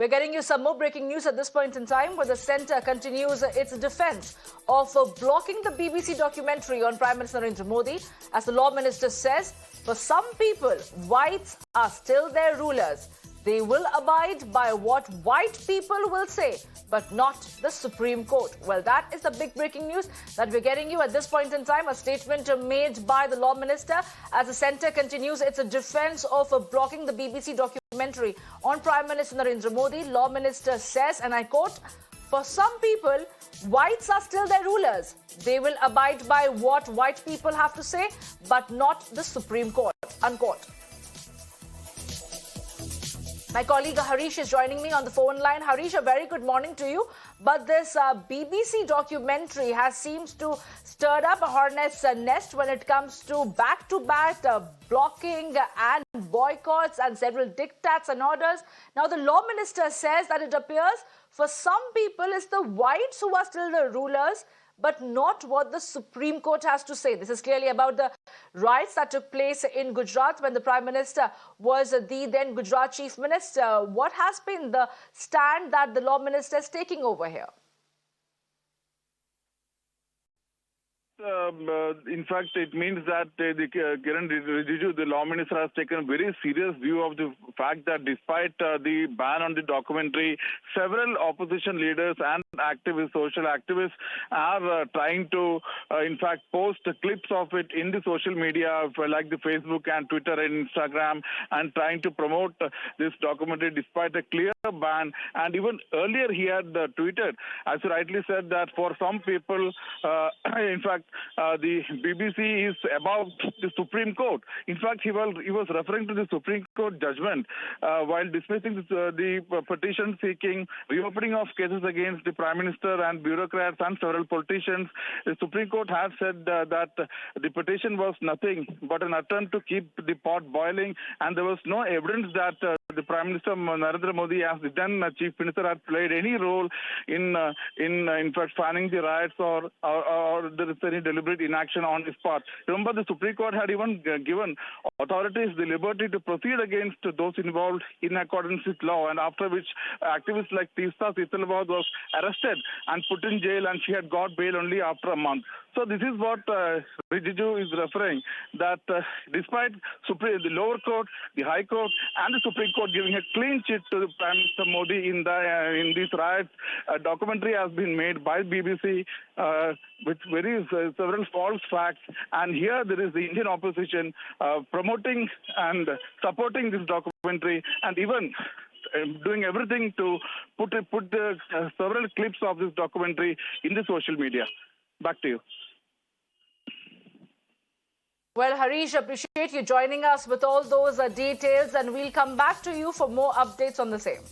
We're getting you some more breaking news at this point in time, where the centre continues its defence of blocking the BBC documentary on Prime Minister Kiren Rijiju. As the Law Minister says, for some people, whites are still their rulers. They will abide by what white people will say, but not the Supreme Court. Well, that is the big breaking news that we're getting you at this point in time. A statement made by the Law Minister as the centre continues its defence of blocking the BBC documentary on Prime Minister Narendra Modi. Law Minister says, and I quote, "For some people, whites are still their rulers. They will abide by what white people have to say, but not the Supreme Court," unquote. My colleague Harish is joining me on the phone line. Harish, a very good morning to you. But this BBC documentary has seems to stirred up a hornet's nest when it comes to back-to-back blocking and boycotts and several diktats and orders. Now, the Law Minister says that it appears for some people it's the whites who are still the rulers, but not what the Supreme Court has to say. This is clearly about the riots that took place in Gujarat when the Prime Minister was the then Gujarat Chief Minister. What has been the stand that the Law Minister is taking over here? In fact, it means that Kiren Rijiju, the Law Minister, has taken a very serious view of the fact that despite the ban on the documentary, several opposition leaders and activists, social activists, are trying to, in fact, post clips of it in the social media, like the Facebook and Twitter and Instagram, and trying to promote this documentary despite a clear ban. And even earlier, he had tweeted, as you rightly said, that for some people, in fact, the BBC is above the Supreme Court. In fact, he was referring to the Supreme Court judgment while dismissing the petition seeking reopening of cases against the Prime Minister and bureaucrats and several politicians. The Supreme Court has said that the petition was nothing but an attempt to keep the pot boiling, and there was no evidence that the Prime Minister Narendra Modi, as the then Chief Minister, had played any role in fact fanning the riots or there is any deliberate inaction on his part. Remember, the Supreme Court had even given authorities the liberty to proceed against those involved in accordance with law, and after which activists like Teesta Setalwad was arrested and put in jail, and she had got bail only after a month. So this is what Rijiju is referring, that despite the lower court, the high court, and the Supreme Court giving a clean chit to the Prime Minister Modi in these riots, a documentary has been made by BBC with several false facts. And here there is the Indian opposition promoting and supporting this documentary, and even doing everything to put several clips of this documentary in the social media. Back to you. Well, Harish, appreciate you joining us with all those details, and we'll come back to you for more updates on the same.